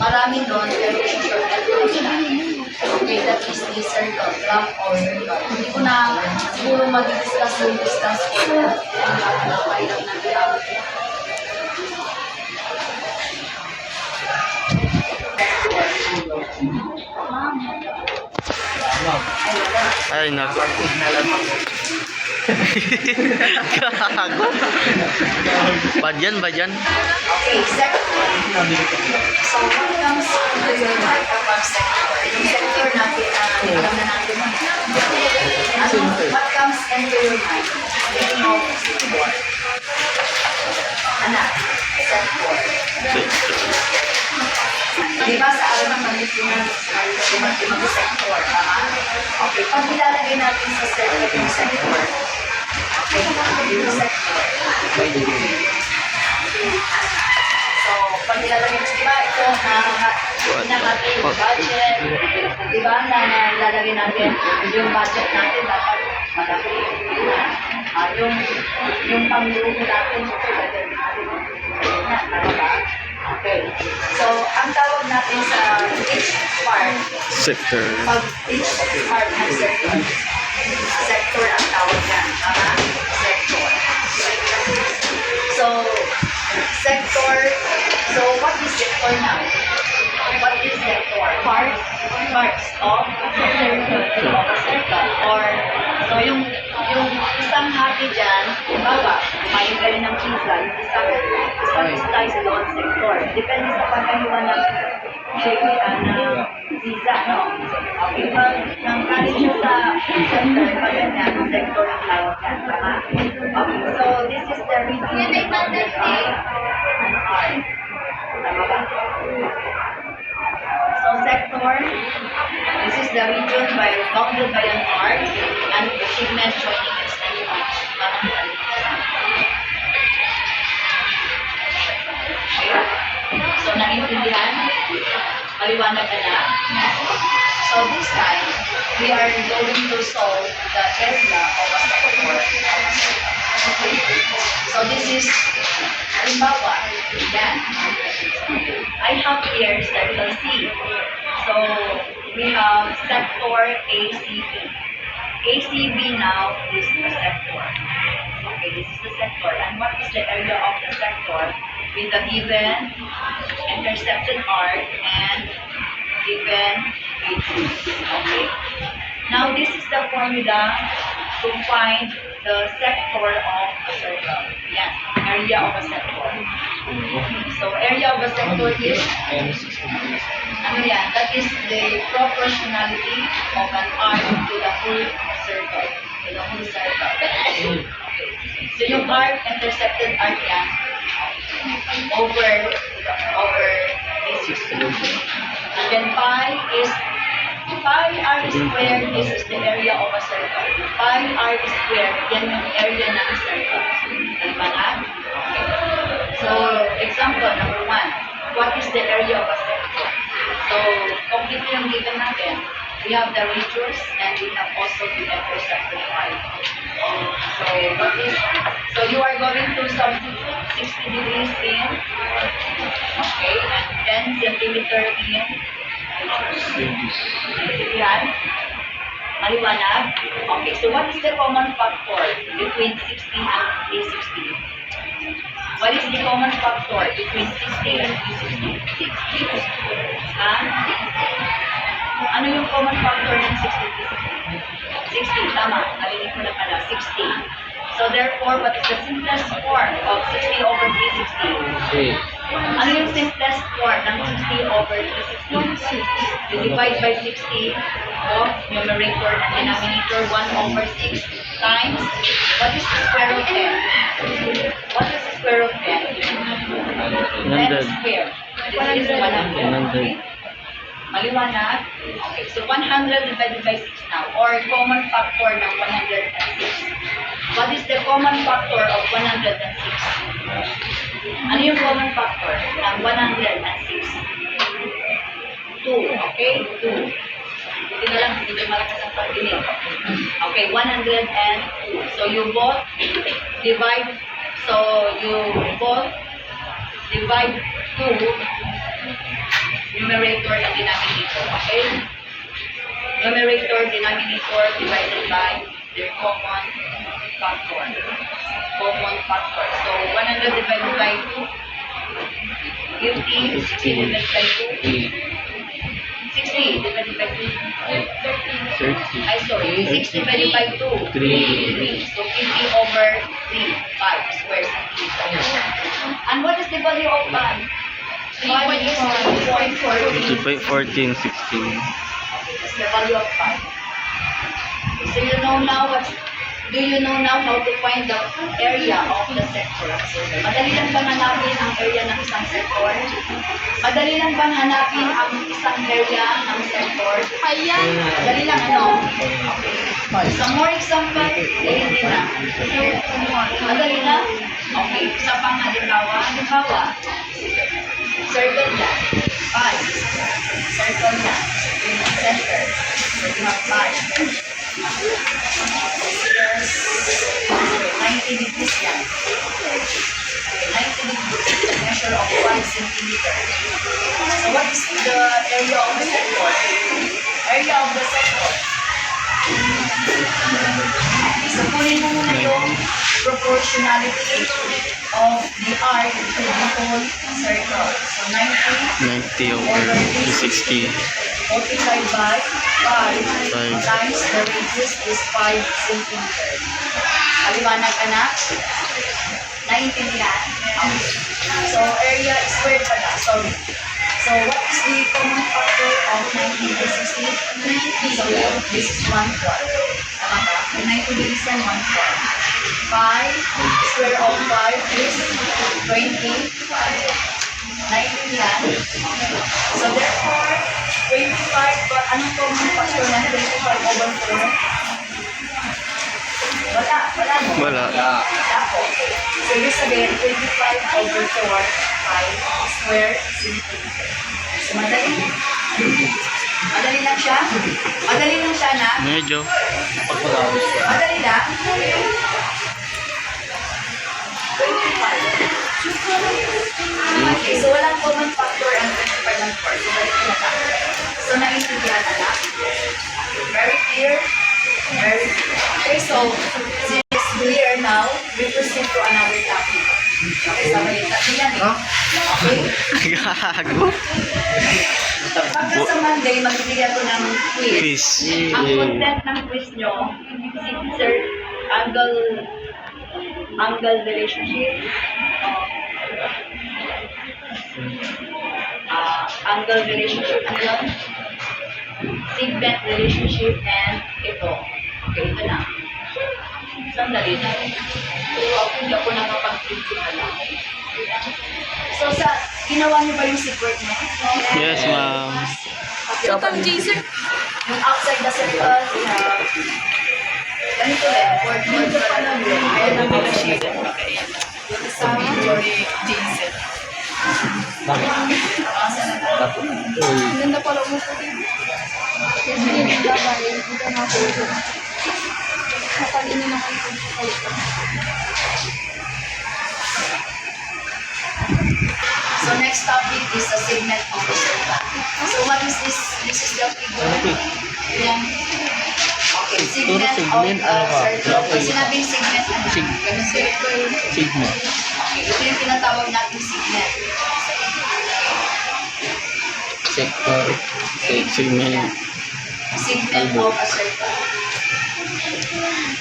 marami doon, pero shortcut ko sila. Okay, that is the circle, block or circle. Hindi ko na siguro mag-discuss yung distance ko. Okay lang natin. Ay, naku. Gago. Badyan. Okay, sector. So, what comes to your mind kapag sector? Yung sector natin, alam na natin. What comes into your mind? Thinking of sector. Anak, sector. Diba sa alam ng Pangasinan, sector, tama? Okay, pag ilalagay natin sa circle yung sector, okay, yung sector. So, pag ilalagay, diba ito, nakakatay yung budget, diba na ilalagay natin, yung budget natin dapat malaki. Yung pangluho natin, ito, ilalagay natin. Tama ba? Okay. So, ang tawag natin sa each part, Sector. pag each part ng sector, sector ang tawag yan. Tama? Sector. So, sector, so what is sector now? What is sector? Parts of a circle. Or, so yung isang hati dyan, bawa, kumain ka rin ng pizza, yung isang slice doon, sector. Depende sa pagkahiwa ng pizza, no? Okay, pag nangkarin siya sa sector, pag ganyan, sector ang tawag yan, tama? Okay, so this is the region bounded by an arc. Tama ba? So sector, this is the region bounded by an arc and the segment joining its elements. Okay. So naiintindihan? Maliwanag ka na? So this time, we are going to solve the area of a sector. Okay. So this is, halimbawa, yan. I have here circle C. So we have sector ACB. ACB now is the sector. Okay, this is the sector. And what is the area of the sector with the given intercepted arc and given AG? Okay. Now this is the formula to find the sector of a circle. Yeah, area of a sector. So area of a sector is, ano yan? That is the proportionality of an arc to the whole circle. To the whole circle. Okay. So yung arc, intercepted arc yan, over this. And then pi r squared, this is the area of a circle. Pi r squared, yan yung area ng circle. Diba na? Okay. So, example number 1. What is the area of a circle? So, complete yung given natin. We have the radius and we have also the intercepted pi. So you are going to substitute 60 degrees in, okay, and 10 centimeter in, yan, maliwanag. Okay, so what is the common factor between 60 and 360? What is the common factor between 60 and 360? 60. Ano yung common factor ng 60? 60, tama. Narinig ko na pala, 60. So therefore, what is the simplest form of 60 over 360? Ano yung simplest form ng 60 over 360? You divide by 60 of numerator and denominator 1 over 6 times, what is the square root 10? What is the square root 10? 10 square. This is 100. Maliwanag? Okay, so 100 divided by 6 now, or common factor ng 106. What is the common factor of 106? Ano yung common factor ng 106? 2, okay? 2. Hindi na lang, hindi malakas ang pagdinig. Okay, 102. So you both divide, so you both divide 2. You numerator and denominator, okay? Numerator, denominator divided by their common factor. Common factor. So, 100 divided by 2, 50, 60 divided by 2, 60 divided by 2, 30. I sorry, 60 divided by 2, 3. So, 50 over 3, 5 square centimeter. And what is the value of pi? 5 is 3.14. 14, 16. Okay, that's the value of pi. So you know now do you know now how to find the area of the sector? So, madali lang bang hanapin ang area ng isang sector? Madali lang bang hanapin ang isang area ng sector? Madali lang, ano? Okay. Some more example? Hindi na. Madali na? Okay. Isa pang halimbawa. Circle yan. 5. Circle yan. Center. So you have 5. 90 degrees yan. 90 degrees is the measure of 5 centimeters. So what is the area of the sector? Area of the sector. So kunin mo muna yung proportionality of the arc to the whole circle. So 90 90 over 60. multiplied by 5 Five. times the radius is 5 centimeters. Maliwanag, anak? Naiintindihan? Okay. So, area squared pala. Sorry. So, what is the common factor of 90 over 60? 90. So, this is 1/4. Tama ba? 90 degrees and 1/4. 5 square of 5 is 20. 19 yan. Okay. So, therefore, 25, but anong common factor ng 25 over 4? Wala mo. Wala. Okay. So, ibig sabihin, 25 over 4, 5 square centimeter. So, madali. Madali lang siya? Madali lang siya na? Medyo. Madali lang? 25. Okay, so walang common factor ang 25 and 4. So, balik na tayo. So, naiintindihan na lang. Very clear? Very clear. Okay, so, since it's clear now, we proceed to another topic. Okay, sa balik natin yan eh. Okay? Gago. Pagka sa Monday, magbibigyan ko ng quiz. Quiz. Ang content ng quiz nyo, sir, angle relationship, angle relationship ano yun? Segment relationship and ito. Okay, ito na. Sandali na. Hindi ako nakapag-principal lang. So, ginawa niyo ba yung secret niyo? Yes, ma'am. Yung outside the circle, ganito rin. Word pa lang yun. Ayan ang mga shade. Yung isang Jory Jason. Ganda pala mo po dito. Kasi yung gabay, hindi na po ito. Nakalino na kayo po sa kalita. So next topic is the segment of the circle. So what is this? This is the figure. Yan. Okay, segment of the circle. Pag sinabing segment, ano? Ganun circle. Sigma. Okay, ito yung tinatawag natin segment. Sector. Segment. Segment of a circle.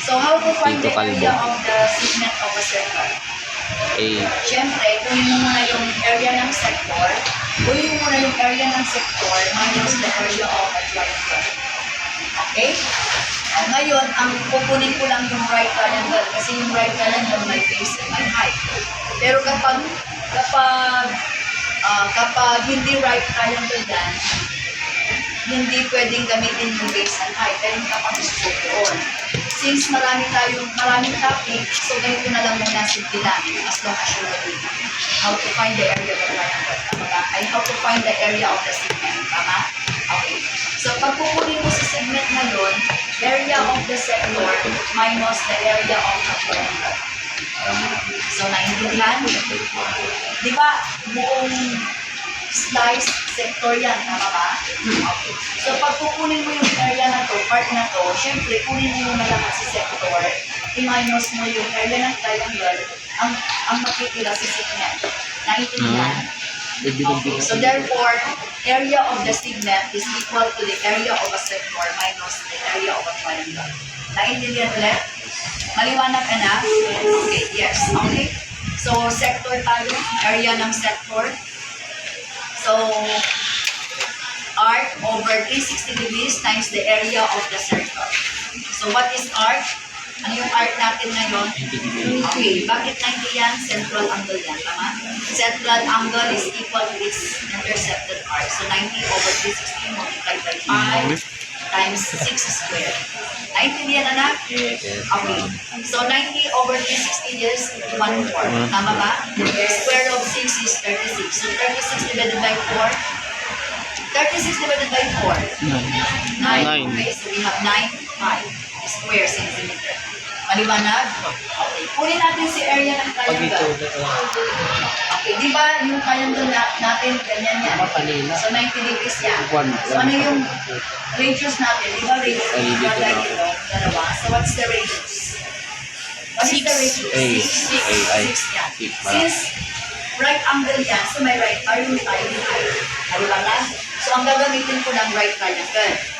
So how to find the Dito, area kalbo. of the segment of a circle? A. Siyempre, kunin mo muna yung area ng sector. Kunin mo muna yung area ng sector minus the area of a triangle. Okay? Ngayon, ang kukunin ko lang yung right triangle kasi yung right triangle may base and may height. Pero kapag hindi right triangle yan, hindi pwedeng gamitin yung base and height dahil kapag-scope doon. Since maraming topic, so ganito na lang muna simple lang as long as you know how to find the area of the triangle. Ay, how to find the area of the segment. Tama? Okay. So, pag kukunin mo sa segment ngayon, area of the sector minus the area of the triangle. So, naiintindihan? Di ba, slice sector yan, tama ba? Okay. So pag kukunin mo yung area na to, part na to, syempre kunin mo yung lahat sa sector, i-minus mo yung area ng triangle, ang makikita sa segment. Naintindihan? Okay. So therefore, area of the segment is equal to the area of a sector minus the area of a triangle. Naintindihan ulit? Maliwanag ka na? Okay, yes. Okay. So, sector tayo, area ng sector. So, arc over 360 degrees times the area of the circle. So, what is arc? Ano yung arc natin ngayon? Okay, bakit 90 yan? Central angle yan, tama? Central angle is equal to its intercepted arc. So, 90 over 360 multiplied by 5 times 6 squared. Naintindihan, anak? Okay. So, 90 over 360 is 1/4. Tama ba? Square of 6 is 36. So, 36 divided by 4. 36 divided by 4. 9. Okay, so we have 9 square centimeter. Maliwanag? Okay. Kunin natin si area ng triangle. Okay, di ba yung triangle natin, ganyan yan. So, 90 degrees yan. So, ano yung radius natin? Di ba radius? Diba like ito, dalawa. So, what's the radius? What is the radius? 6 yan. Since right angle yan, so may right arm tayo dito. Maliwanag? So, ang gagamitin ko ng right triangle.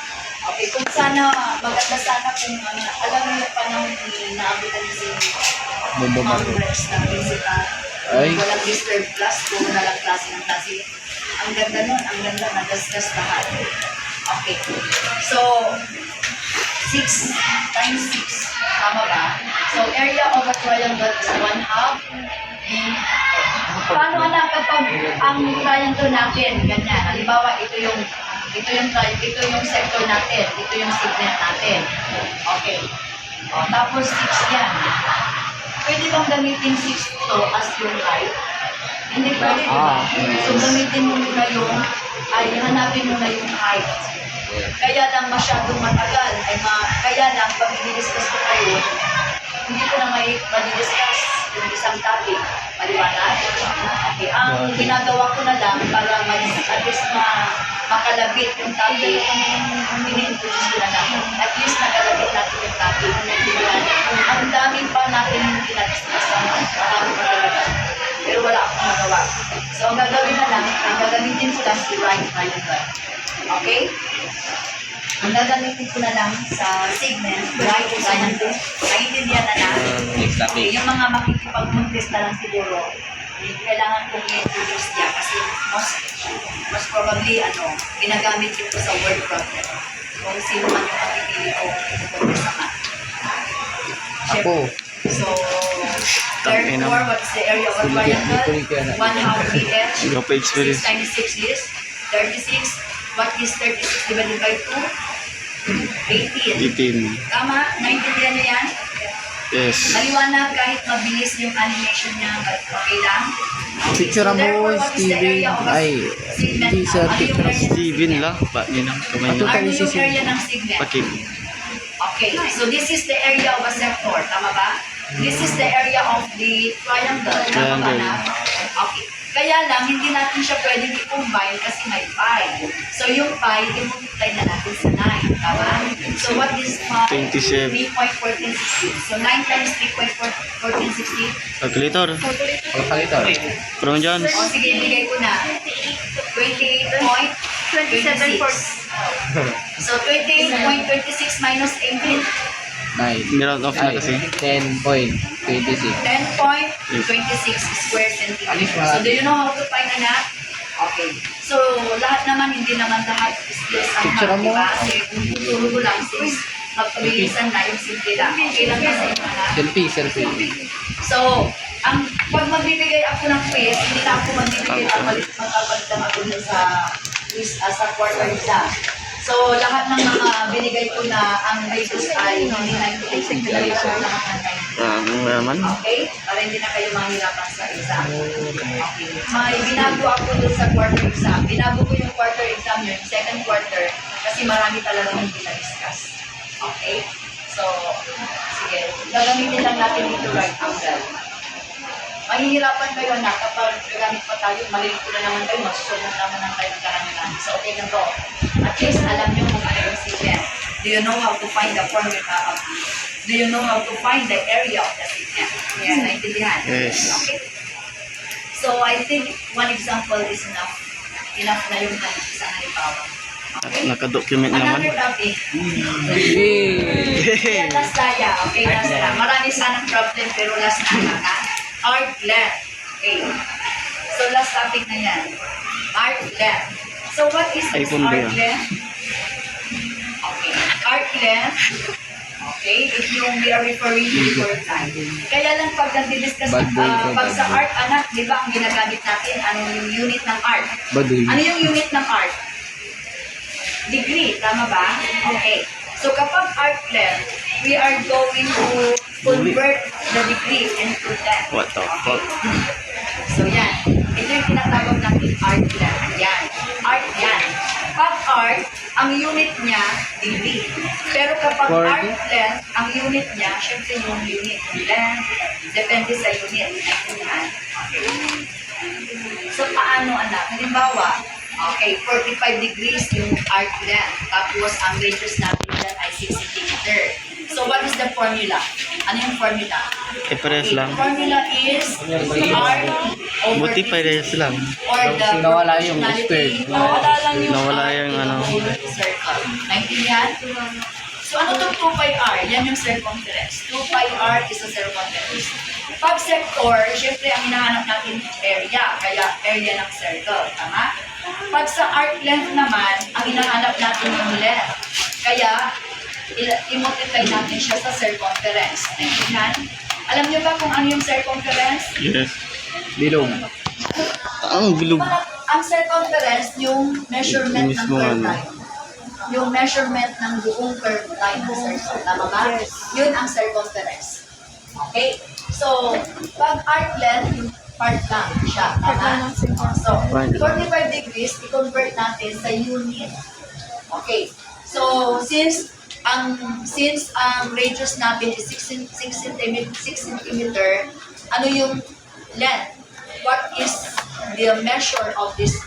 Okay, kung sana, maganda sana kung alam mo yung panahon ni naabitan si Ma'am Rex na principal. Walang disturb class, kung walang klase ng klase. Ang ganda nun, ang ganda, nagasgas lahat. Okay, so, 6 times 6, tama ba? So, area of a triangle is 1/2. Paano anak kapag ang triangle natin, ganyan, halimbawa ito yung sector natin, ito yung segment natin. Okay. O, tapos 6 yan. Pwede bang gamitin 6 to as yung height? Hindi pwede, di ba? So, gamitin mo muna hanapin mo na yung height. Kaya lang masyadong matagal. Kaya lang, pag i-discuss ko kayo, hindi ko na ma-discuss yung isang topic. Maliwanag? Okay. Ang ginagawa ko na lang para at least makalabit yung topic, ini-introduce ko na lang. At least nakalabit natin yung topic. Ang dami pa natin yung pinag-discuss naman. Marami pa talaga. Pero wala akong magawa. So, ang gagawin na lang, ang gagamitin ko lang si right triangle. Okay? Ang gagamitin ko na lang sa segment, right triangle. Naintindihan na natin. Okay, yung mga makikipag-contest na lang siguro, kailangan kong i-introduce niya kasi most probably, ginagamit ito sa word problem. Kung sino man yung makipili ko, i-contest naman. Ako. So, therefore, what's the area of a triangle? 1/2 BH. 6 times 6 is 36. What is 36 divided by 2? 18. Tama? Naintindihan niyo yan? Yes. Maliwanag kahit mabilis yung animation niya, but okay lang? Picture mo, Steven. Ay, hindi sir, picture. Steven lang. Pa, yun ang kamay Ano niya. yung area ng segment? Pakit. Okay, so this is the area of a sector, tama ba? This is the area of the triangle, tama ba na? Okay. Kaya lang, hindi natin siya pwedeng i-combine kasi may pi. So yung pi, i-multiply na natin sa 9, tama? So what is pi? 27. 3.1460. So 9 times 3.1460. Calculator. Kalkalito. From dyan. O sige, ibigay ko na. 28.26. So 28.26 minus 18. 9. Niround off na kasi. 10.26. 10.26 square centimeter. So, do you know how to find anak? Okay. So, lahat naman, hindi naman lahat is yes ang Picture hard, mo. diba? Kasi kung tuturo ko lang, since magpabilisan na yung simple lang. Okay lang kasi yung anak. Selfie. So, pag magbibigay ako ng quiz, hindi na ako magbibigay magpapalit lang ako dun sa quarter exam. So, lahat ng mga binigay ko na ang radius ay hindi 90 binigay ko lahat ng 90. Naman. Okay? Para hindi na kayo mahirapan sa exam. Okay. May binago ako dun sa quarter exam. Binago ko yung quarter exam yun, second quarter, kasi marami talaga hindi na-discuss. Okay? So, sige. Gagamitin lang natin dito right angle. mahihirapan kayo na kapag gagamit pa tayo, malilito na naman kayo, masusunod naman ang tayo ng karamihan. So, okay na to. At least, alam nyo kung ano yung segment. Do you know how to find the formula of Do you know how to find the area of the segment? Yes, naintindihan? Yes. Okay. So, I think one example is enough. Enough na yung isang halimbawa. Okay? Naka-document Another naman. topic. Yay! Last tayo. Okay, last na. Marami sanang problem pero last na ha. Art left. Okay. So last topic na yan. Art left. So what is this iPhone ba art yan? left? Okay. Art left. Okay, if yung we are referring to the word time. Kaya lang pag nag-discuss, Bad boy ka, pag bad sa boy. art, anak, di ba ang ginagamit natin, ano yung unit ng art? Baduy. Ano yung unit ng art? Degree, tama ba? Okay. So kapag art left, we are going to convert the degree into that. What the fuck? So yan. Ito yung tinatawag natin art left. Yan. Art yan. Pag art, ang unit niya, degree. Pero kapag 40? art length, ang unit niya, syempre yung unit ng length, depende sa unit. Naintindihan? Okay. So paano anak? Halimbawa, okay, 45 degrees yung art length. Tapos ang radius natin dyan ay 6 cm. So what is the formula? Ano yung formula? Eh, parehas lang. Formula is art over Buti parehas lang. or the Nawala yung proportionality. square. Nawala lang yung Nawala yung ano. circle. Naintindihan? So ano itong 2 pi r? Yan yung circumference. 2 pi r is a circumference. Pag sector, syempre ang hinahanap natin area. Kaya area ng circle. Tama? Pag sa arc length naman, ang hinahanap natin yung length. Kaya i-multiply natin siya sa circumference. Naintindihan? Alam niyo ba kung ano yung circumference? Yes. Bilog. Ang bilog. Ang circumference, yung measurement ng Mismo curve ano. line. Yung measurement ng buong curve line ng circle. Tama ba? Yun ang circumference. Okay? So, pag arc length, yung part lang siya. Tama? So, 45 degrees, i-convert natin sa unit. Okay. So, since ang radius natin is 6 cm, ano yung length? What is the measure of this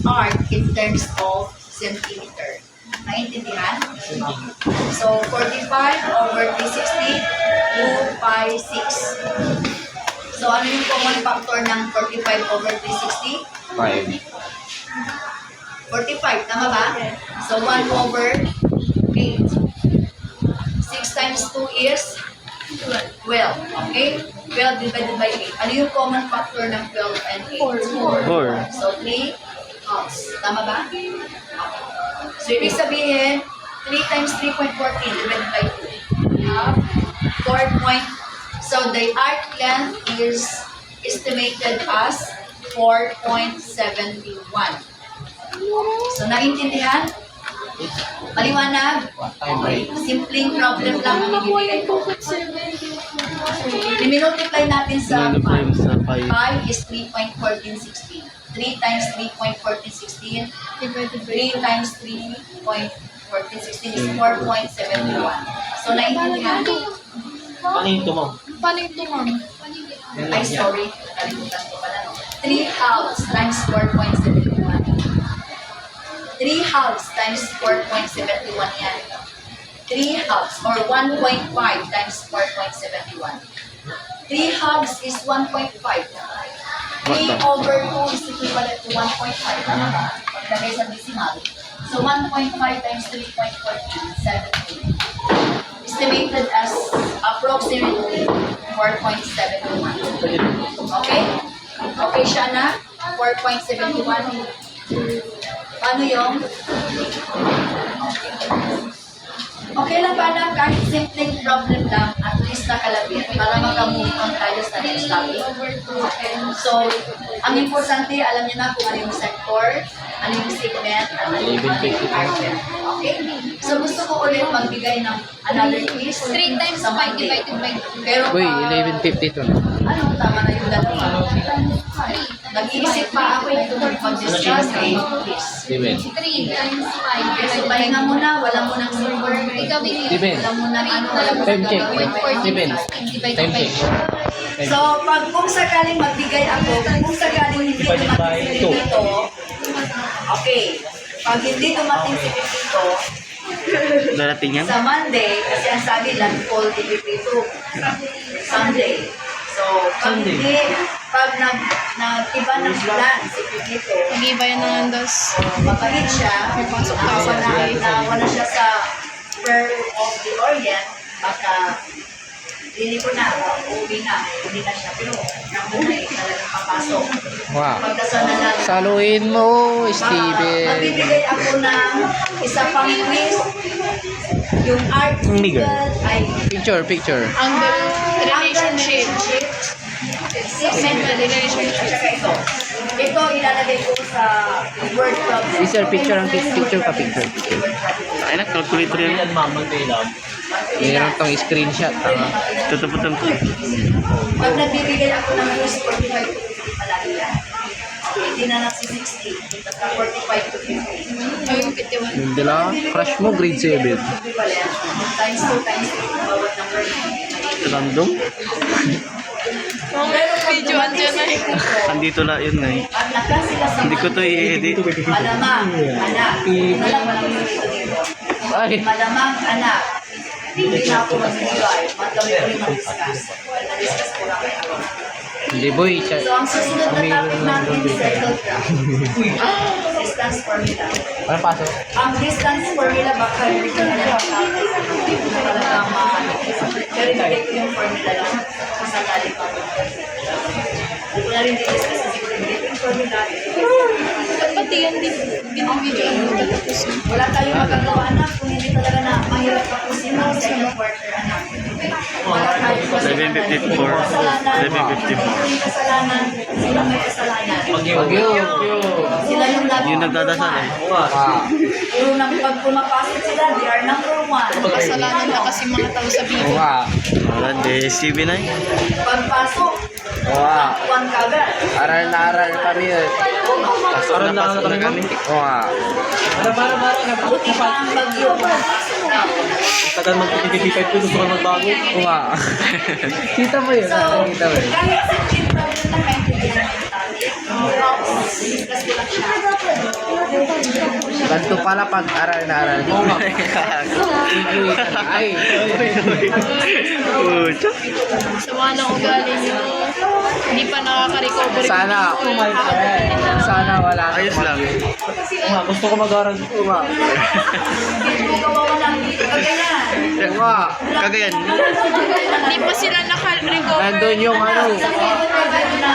arc in terms of centimeter? Naintindihan? So, 45 over 360, 2 pi 6. So, ano yung common factor ng 45 over 360? 5. 45, tama ba? So, 1 over 8. 6 times 2 is 12, okay? 12 divided by 8. Ano yung common factor ng 12 and 8? 4. So, 3 halves. Tama ba? Okay. So, ibig sabihin, 3 times 3.14 divided by 2. Half. 4 point. So, the arc length is estimated as 4.71. So, naintindihan? Maliwanag? Okay. Simpleng problem lang ang ibibigay ko. I-multiply natin sa Ano pa yung 5. sa 5? Pi is 3.1416. 3 times 3.1416. 3 times 3.1416 is 4.71. So, naintindihan? Paano yung tumang? Ay, sorry. Nakalimutan ko pala. 3 halves times 4.71. 3 halves times 4.71 yan. 3 halves or 1.5 times 4.71. 3 halves is 1.5. 3 over 2 is equivalent to 1.5. Tama ba? Paglagay sa decimal. So 1.5 times 3.14, 17. Estimated as approximately 4.71. Okay? Okay siya na? 4.71. Paano yung? Okay lang ba na kahit simpleng problem lang, at least nakalapit para makamove on tayo sa next topic. Okay. So, ang importante, alam niyo na kung ano yung sector, ano yung segment, at ano yung argument. Okay? So, gusto ko ulit magbigay ng another quiz. 3 times sa 5 Monday. divided by 2. Pero, Uy, 11.52 na. ano, tama na yung dalawa. Nag-iisip pa ako ito mag-discuss eh. Please. Steven. 3 times 5 So, divided by pahinga muna, wala mo ng silver. Ikaw, Vivi. Steven. Wala mo na ano, wala mo Time ng check. gagawin. Steven. divided Time by check. So, kung sakaling magbigay ako, kung sakaling hindi dumating si Pipito, okay. Pag hindi dumating si Pipito, Darating yan? sa Monday, kasi ang sabi lang, call ni Pipito. Sunday. So, pag hindi, pag nag-iba ng plan si Pipito, Nag-iba yan ng andas. mabait siya, May pasok tayo sa wala siya sa Prayer of the Orient, baka hindi ko na, uwi na, hindi na siya. Pero nandun na talagang papasok. Wow. Pagkasal na lang. Saluhin mo, Steven. Magbibigay ako ng isa pang quiz. Yung article ay Picture. Ang relationship. Mental relationship. At saka ito. Ito ilalagay ko sa word problem. Sir, picture ka, picture. Ay na, calculator yan. Meron tong screenshot. Tama. Tutuputan ko. Pag nagbibigay ako ng quiz, 45 to 50 palagi yan. Hindi na lang si 60. Basta 45 to 50. Ay, yung 51. Yung dala, crush mo, grade 7. Times 2 times 3 bawat number. Random? Video, andyan na. Andito na yun na eh. At nakasila sa Hindi ko to i-edit. Malamang, anak. Ito lang walang dito dito. Ay, Malamang, anak. Hindi na ako mag-enjoy. Magkami ko rin mag-discuss. Na-discuss ko lang kayo. hindi boy. So, ang susunod na topic natin, circle graph. Distance formula. Ano pasok? Ang distance formula, baka hindi ko na lang natin. Hindi ko na talaga pero ibigay ko yung formula lang. Kung sakali pa. Hindi ko na rin discuss kasi yung formula. Pati yan din. Binibidyo ang matatapos. Wala tayong magagawa, anak, kung hindi talaga na mahirap tapusin ang second quarter, anak. Wala tayong 754. 754. Yung kasalanan, sila may kasalanan. Bagyo. Sila yung lagi. Yung nagdadasal eh. Puro nang pag pumapasok sila, they are number one. Kasalanan na kasi mga tao sa video. Wow. Wala, DSCB na eh. Pagpasok, Wow. one kagad. Aral na aral kami yun. Pasok na kami. Wow. Buti pa ang bagyo, pumapasok na. Tagal mag-55 ko, gusto ko magbago. Wow. Kita mo yun. So, Kita mo yun. kahit simple problem na maintindihan natin tayo, discuss ko lang siya. Ganito pala pag aral na aral. Ay. Pucha. Sama ng ugali nyo. Hindi pa nakaka-recover. Sana wala. Ayos lang. Gusto ko mag-aral. Wow. Hindi ko kawawa lang dito. Kagayan. Wow. Kagayan. Hindi pa sila naka-recover. Nandun yung ano. Sa favorite na